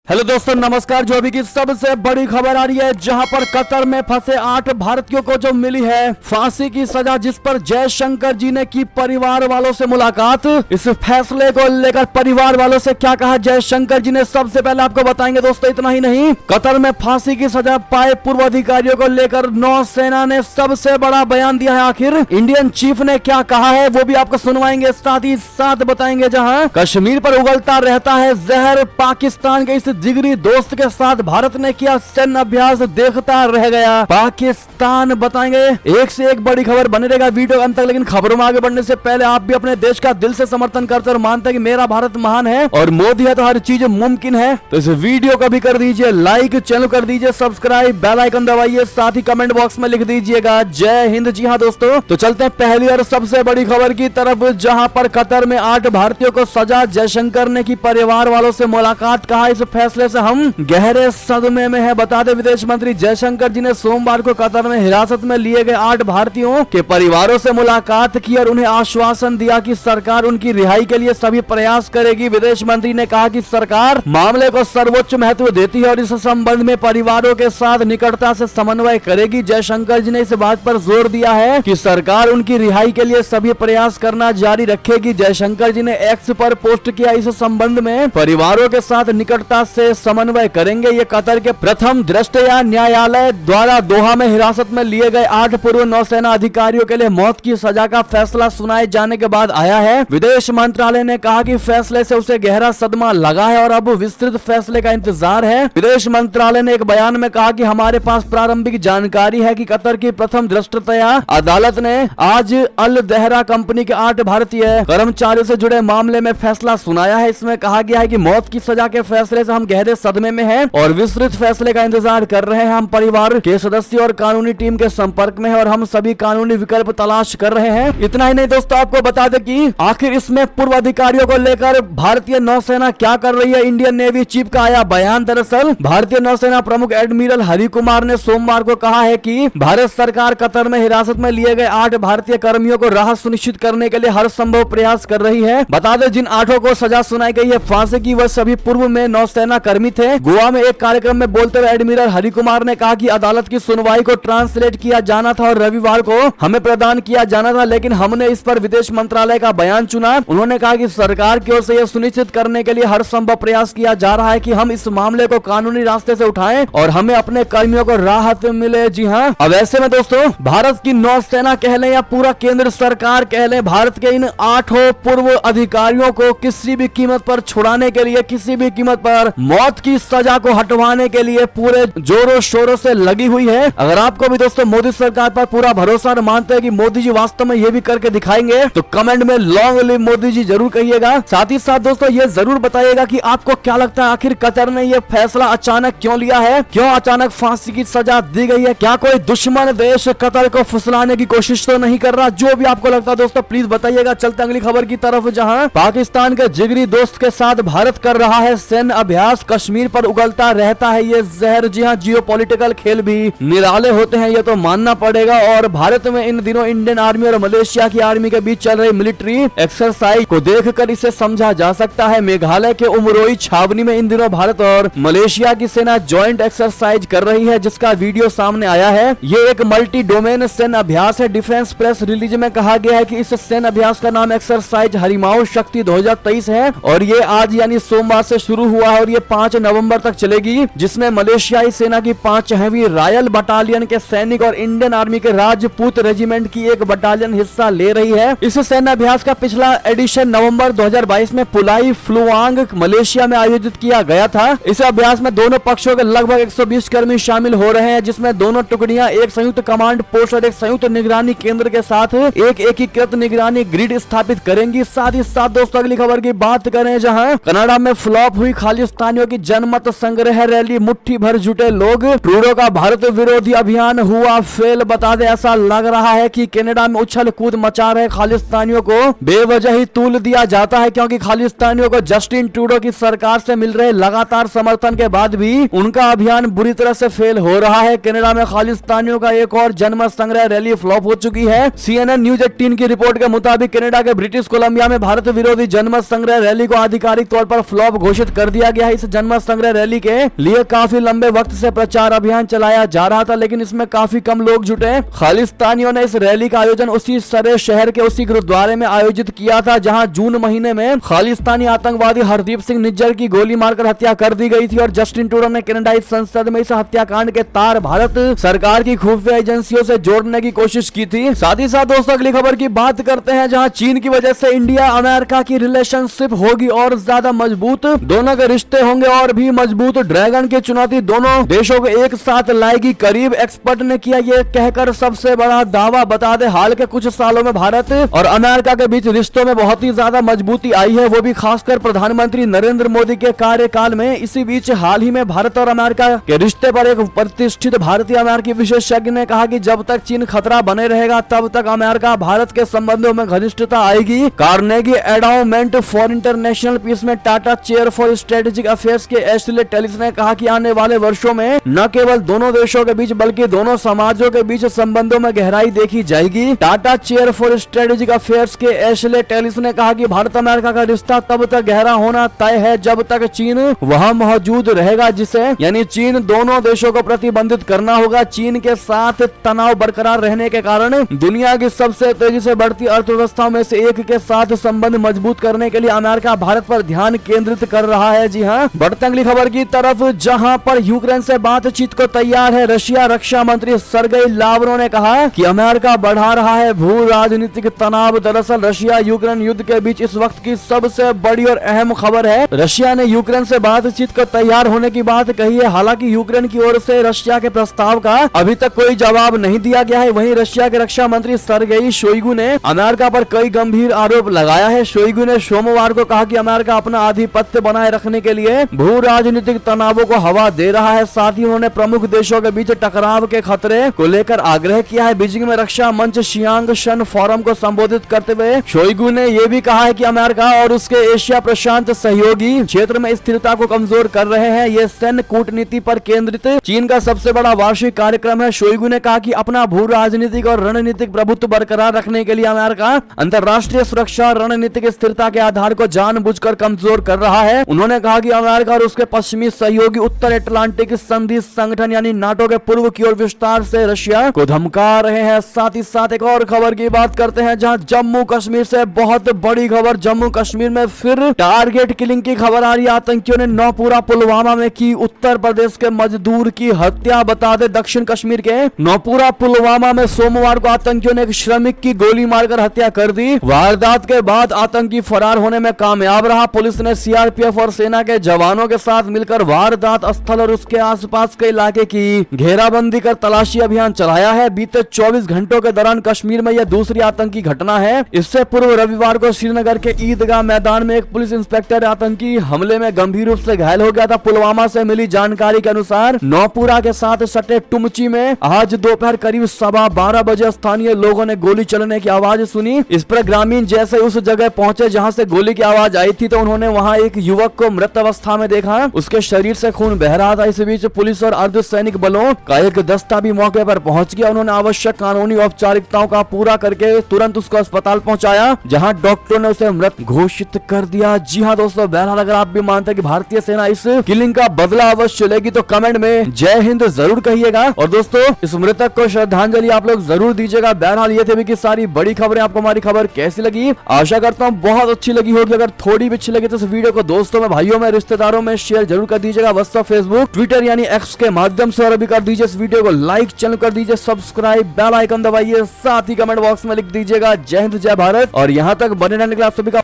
Hello दोस्तों, नमस्कार। जो अभी की सबसे बड़ी खबर आ रही है, जहां पर कतर में फंसे 8 भारतीयों को जो मिली है फांसी की सजा, जिस पर जयशंकर जी ने की परिवार वालों से मुलाकात। इस फैसले को लेकर परिवार वालों से क्या कहा जयशंकर जी ने, सबसे पहले आपको बताएंगे दोस्तों। इतना ही नहीं, कतर में फांसी की सजा पाए पूर्व अधिकारियों को लेकर नौसेना ने सबसे बड़ा बयान दिया है। आखिर इंडियन चीफ ने क्या कहा है वो भी आपको सुनवाएंगे, साथ ही साथ बताएंगे जहां कश्मीर पर उगलता रहता है जहर, पाकिस्तान के इस जिगरी दोस्त के साथ भारत ने किया सैन्य अभ्यास, देखता रह गया पाकिस्तान। बताएंगे, एक से एक बड़ी खबर बने रहेगा वीडियो अंत तक। लेकिन खबरों में आगे बढ़ने से पहले आप भी अपने देश का दिल से समर्थन करते और मानते हैं कि मेरा भारत महान है और मोदी है तो हर चीज मुमकिन है, तो इस वीडियो को भी कर दीजिए लाइक, चैनल कर दीजिए सब्सक्राइब, बेल आइकन दबाइए, साथ ही कमेंट बॉक्स में लिख दीजिएगा जय हिंद। जी हाँ दोस्तों, तो चलते हैं पहली और सबसे बड़ी खबर की तरफ, जहां पर कतर में 8 भारतीयों को सजा। जयशंकर ने की परिवार वालों से मुलाकात, कहा इस फैसले से हम गहरे सदमे में है। बता दें, विदेश मंत्री जयशंकर जी ने सोमवार को कतर में हिरासत में लिए गए 8 भारतीयों के परिवारों से मुलाकात की और उन्हें आश्वासन दिया कि सरकार उनकी रिहाई के लिए सभी प्रयास करेगी। विदेश मंत्री ने कहा कि सरकार मामले को सर्वोच्च महत्व देती है और इस संबंध में परिवारों के साथ निकटता से समन्वय करेगी। जयशंकर जी ने इस बात पर जोर दिया है कि सरकार उनकी रिहाई के लिए सभी प्रयास करना जारी रखेगी। जयशंकर जी ने एक्स पर पोस्ट किया, इस संबंध में परिवारों के साथ निकटता से समन्वय करेंगे। ये कतर के प्रथम दृष्टया न्यायालय द्वारा दोहा में हिरासत में लिए गए 8 पूर्व नौसेना अधिकारियों के लिए मौत की सजा का फैसला सुनाए जाने के बाद आया है। विदेश मंत्रालय ने कहा कि फैसले से उसे गहरा सदमा लगा है और अब विस्तृत फैसले का इंतजार है। विदेश मंत्रालय ने एक बयान में कहा कि हमारे पास प्रारंभिक जानकारी है कि कतर की प्रथम दृष्टया अदालत ने आज अल दहरा कंपनी के 8 भारतीय कर्मचारियों से जुड़े मामले में फैसला सुनाया है। इसमें कहा गया है कि मौत की सजा के फैसले से हम गहरे सदमे में हैं और विस्तृत फैसले का इंतजार कर रहे हैं। हम परिवार के सदस्य और कानूनी टीम के संपर्क में हैं और हम सभी कानूनी विकल्प तलाश कर रहे हैं। इतना ही नहीं दोस्तों, आपको बता दें कि आखिर इसमें पूर्व अधिकारियों को लेकर भारतीय नौसेना क्या कर रही है। इंडियन नेवी चीफ का आया बयान। दरअसल भारतीय नौसेना प्रमुख एडमिरल हरि कुमार ने सोमवार को कहा है कि भारत सरकार कतर में हिरासत में लिए गए 8 भारतीय कर्मियों को राहत सुनिश्चित करने के लिए हर संभव प्रयास कर रही है। बता दें, जिन 8 को सजा सुनाई गई है फांसी की, वह सभी पूर्व में नौसेना कर्मी थे। गोवा में एक कार्यक्रम में बोलते हुए एडमिरल हरि कुमार ने कहा कि अदालत की सुनवाई को ट्रांसलेट किया जाना था और रविवार को हमें प्रदान किया जाना था, लेकिन हमने इस पर विदेश मंत्रालय का बयान चुना। उन्होंने कहा कि सरकार की ओर से यह सुनिश्चित करने के लिए हर संभव प्रयास किया जा रहा है कि हम इस मामले को कानूनी रास्ते से उठाएं और हमें अपने कर्मियों को राहत मिले। जी हाँ, अब ऐसे में दोस्तों, भारत की नौसेना कह लें या पूरा केंद्र सरकार कह लें, भारत के इन 8 पूर्व अधिकारियों को किसी भी कीमत पर छुड़ाने के लिए, किसी भी कीमत पर मौत की सजा को हटवाने के लिए पूरे जोरों शोरों से लगी हुई है। अगर आपको भी दोस्तों मोदी सरकार पर पूरा भरोसा और मानते हैं कि मोदी जी वास्तव में ये भी करके दिखाएंगे, तो कमेंट में लॉन्ग लिव मोदी जी जरूर कहिएगा। साथ ही साथ दोस्तों ये जरूर बताइएगा कि आपको क्या लगता है, आखिर कतर ने ये फैसला अचानक क्यों लिया है, क्यों अचानक फांसी की सजा दी गई है, क्या कोई दुश्मन देश कतर को फुसलाने की कोशिश तो नहीं कर रहा। जो भी आपको लगता है दोस्तों प्लीज बताइएगा। चलते अगली खबर की तरफ, जहां पाकिस्तान के जिगरी दोस्त के साथ भारत कर रहा है सैन्य अभ्यास, कश्मीर पर उगलता रहता है ये जहर। जी हाँ, जियोपॉलिटिकल खेल भी निराले होते हैं, ये तो मानना पड़ेगा। और भारत में इन दिनों इंडियन आर्मी और मलेशिया की आर्मी के बीच चल रही मिलिट्री एक्सरसाइज को देखकर इसे समझा जा सकता है। मेघालय के उमरोई छावनी में इन दिनों भारत और मलेशिया की सेना ज्वाइंट एक्सरसाइज कर रही है, जिसका वीडियो सामने आया है। ये एक मल्टी डोमेन सैन्य अभ्यास है। डिफेंस प्रेस रिलीज में कहा गया है कि इस सैन्य अभ्यास का नाम एक्सरसाइज हरिमाऊ शक्ति 2023 है और ये आज यानी सोमवार से शुरू हुआ है और ये 5 नवंबर तक चलेगी, जिसमें मलेशियाई सेना की 5वीं रॉयल बटालियन के सैनिक और इंडियन आर्मी के राजपूत रेजिमेंट की एक बटालियन हिस्सा ले रही है। इस सैन्य अभ्यास का पिछला एडिशन नवंबर 2022 में पुलाई फ्लुआंग मलेशिया में आयोजित किया गया था। इस अभ्यास में दोनों पक्षों के लगभग 120 कर्मी शामिल हो रहे हैं, जिसमें दोनों टुकड़ियां एक संयुक्त कमांड पोस्ट और एक संयुक्त निगरानी केंद्र के साथ एक एकीकृत निगरानी ग्रिड स्थापित करेंगी। साथ ही साथ दोस्तों अगली खबर की बात करें, जहां कनाडा में फ्लॉप हुई खालिस्तानियों की जनमत संग्रह रैली, मुट्ठी भर जुटे लोग, ट्रूडो का भारत विरोधी अभियान हुआ फेल। बता दे, ऐसा लग रहा है कि कनाडा में उछल कूद मचा रहे खालिस्तानियों को बेवजह ही तूल दिया जाता है, क्योंकि खालिस्तानियों को जस्टिन ट्रूडो की सरकार से मिल रहे लगातार समर्थन के बाद भी उनका अभियान बुरी तरह से फेल हो रहा है। कनाडा में खालिस्तानियों का एक और जनमत संग्रह रैली फ्लॉप हो चुकी है। CNN न्यूज 18 की रिपोर्ट के मुताबिक कनाडा के ब्रिटिश कोलंबिया में भारत विरोधी जनमत संग्रह रैली को आधिकारिक तौर पर फ्लॉप घोषित कर दिया गया है। इस जन्म संग्रह रैली के लिए काफी लंबे वक्त से प्रचार अभियान चलाया जा रहा था, लेकिन इसमें काफी कम लोग जुटे। खालिस्तानियों ने इस रैली का आयोजन उसी सरे शहर के उसी गुरुद्वारे में आयोजित किया था जहां जून महीने में खालिस्तानी आतंकवादी हरदीप सिंह निज्जर की गोली मारकर हत्या कर दी गई थी और जस्टिन ट्रूडो ने कनाडाई संसद में इस हत्याकांड के तार भारत सरकार की खुफिया एजेंसियों से जोड़ने की कोशिश की थी। साथ ही साथ दोस्तों अगली खबर की बात करते हैं जहां चीन की वजह से इंडिया अमेरिका की रिलेशनशिप होगी और ज्यादा मजबूत, दोनों के रिश्ते होंगे और भी मजबूत। ड्रैगन की चुनौती दोनों देशों को एक साथ लाएगी करीब, एक्सपर्ट ने किया ये कहकर सबसे बड़ा दावा। बता दे हाल के कुछ सालों में भारत और अमेरिका के बीच रिश्तों में बहुत ही ज्यादा मजबूती आई है, वो भी खासकर प्रधानमंत्री नरेंद्र मोदी के कार्यकाल में। इसी बीच हाल ही में भारत और अमेरिका के रिश्ते पर एक प्रतिष्ठित भारतीय अमेरिकी विशेषज्ञ ने कहा कि जब तक चीन खतरा बने रहेगा तब तक अमेरिका भारत के संबंधों में घनिष्ठता आएगी। Carnegie Endowment for International Peace में Tata chair for strategic affairs के एशले टेलिस ने कहा कि आने वाले वर्षों में न केवल दोनों देशों के बीच बल्कि दोनों समाजों के बीच संबंधों में गहराई देखी जाएगी। Tata chair for strategic affairs के एशले टेलिस ने कहा कि भारत अमेरिका का रिश्ता तब तक गहरा होना तय है जब तक चीन वहां मौजूद रहेगा, जिसे यानी चीन दोनों देशों को प्रतिबंधित करना होगा। चीन के साथ तनाव बरकरार रहने के कारण दुनिया की सबसे तेजी से बढ़ती अर्थव्यवस्थाओं में से एक के साथ संबंध मजबूत करने के लिए अमेरिका भारत पर ध्यान केंद्रित कर रहा है। जी हाँ, बढ़ते अगली खबर की तरफ जहां पर यूक्रेन से बातचीत को तैयार है रशिया। रक्षा मंत्री सर्गेई लावरोव ने कहा कि अमेरिका बढ़ा रहा है भू राजनीतिक तनाव। दरअसल रशिया यूक्रेन युद्ध के बीच इस वक्त की सबसे बड़ी और अहम खबर है। रशिया ने यूक्रेन से बातचीत को तैयार होने की बात कही है। हालांकि यूक्रेन की ओर से रशिया के प्रस्ताव का अभी तक कोई जवाब नहीं दिया गया है। वहीं रशिया के रक्षा मंत्री सर्गेई शोइगु ने अमेरिका पर कई गंभीर आरोप लगाया है। शोइगु ने सोमवार को कहा कि अमेरिका अपना आधिपत्य बनाए रखने के लिए भू राजनीतिक तनावों को हवा दे रहा है। साथ ही उन्होंने प्रमुख देशों के बीच टकराव के खतरे को लेकर आग्रह किया है। बीजिंग में रक्षा मंच शियांग शन फोरम को संबोधित करते हुए शोइगु ने यह भी कहा है कि अमेरिका और उसके एशिया प्रशांत सहयोगी क्षेत्र में स्थिरता को कमजोर कर रहे हैं। ये सैन्य कूटनीति पर केंद्रित चीन का सबसे बड़ा वार्षिक कार्यक्रम है। शोइगु ने कहा कि अपना भू राजनीतिक और रणनीतिक प्रभुत्व बरकरार रखने के लिए अमेरिका अंतर्राष्ट्रीय सुरक्षा और रणनीतिक स्थिरता के आधार को जानबूझकर कमजोर कर रहा है। उन्होंने कहा कि अमेरिका और उसके पश्चिमी सहयोगी उत्तर अटलांटिक संधि संगठन यानी नाटो के पूर्व की ओर विस्तार से रशिया को धमका रहे हैं। साथ ही साथ एक और खबर की बात करते हैं जहां जम्मू कश्मीर से बहुत बड़ी खबर। जम्मू कश्मीर में फिर टारगेट किलिंग की खबर आ रही है। आतंकियों ने नौपुरा पुलवामा में की उत्तर प्रदेश के मजदूर की हत्या। बता दे दक्षिण कश्मीर के नौपुरा पुलवामा में सोमवार को आतंकियों ने एक श्रमिक की गोली मारकर हत्या कर दी। वारदात के बाद आतंकी फरार होने में कामयाब रहा। पुलिस ने सीआरपीएफ और सेना के जवानों के साथ मिलकर वारदात स्थल और उसके आसपास के इलाके की घेराबंदी कर तलाशी अभियान चलाया है। बीते 24 घंटों के दौरान कश्मीर में यह दूसरी आतंकी घटना है। इससे पूर्व रविवार को श्रीनगर के ईदगाह मैदान में एक पुलिस इंस्पेक्टर आतंकी हमले में गंभीर रूप से घायल हो गया था। पुलवामा से मिली जानकारी के अनुसार नौपुरा के साथ सटे टुमची में आज दोपहर करीब 12:15 बजे स्थानीय लोगों ने गोली चलने की आवाज सुनी। इस पर ग्रामीण जैसे उस जगह पहुंचे जहां से गोली की आवाज आई थी तो उन्होंने वहां एक युवक को मृत अवस्था में देखा। उसके शरीर से खून बह रहा था। इस बीच पुलिस और अर्धसैनिक बलों का एक दस्ता भी मौके पर पहुंच गया। उन्होंने आवश्यक कानूनी औपचारिकताओं का पूरा करके तुरंत उसको अस्पताल पहुंचाया जहां डॉक्टरों ने उसे मृत घोषित कर दिया। जी हाँ दोस्तों, बहरहाल अगर आप भी मानते हैं कि भारतीय सेना इस किलिंग का बदला अवश्य लेगी तो कमेंट में जय हिंद जरूर कहिएगा। और दोस्तों इस मृतक को श्रद्धांजलि आप लोग जरूर दीजिएगा। बहरहाल ये थे भी कि सारी बड़ी खबरें। आपको हमारी खबर कैसी लगी? आशा करता हूँ बहुत अच्छी लगी होगी। अगर थोड़ी भी अच्छी लगी तो इस वीडियो को दोस्तों में, भाइयों में, रिश्तेदारों में शेयर जरूर कर दीजिएगा। व्हाट्सएप, फेसबुक, ट्विटर यानी एक्स के माध्यम से और भी कर दीजिए। इस वीडियो को लाइक, चैनल कर दीजिए सब्सक्राइब, बेल आइकन दबाइए। साथ ही कमेंट बॉक्स में लिख दीजिएगा जय हिंद जय भारत। और यहाँ तक बने रहने के लिए आप सभी का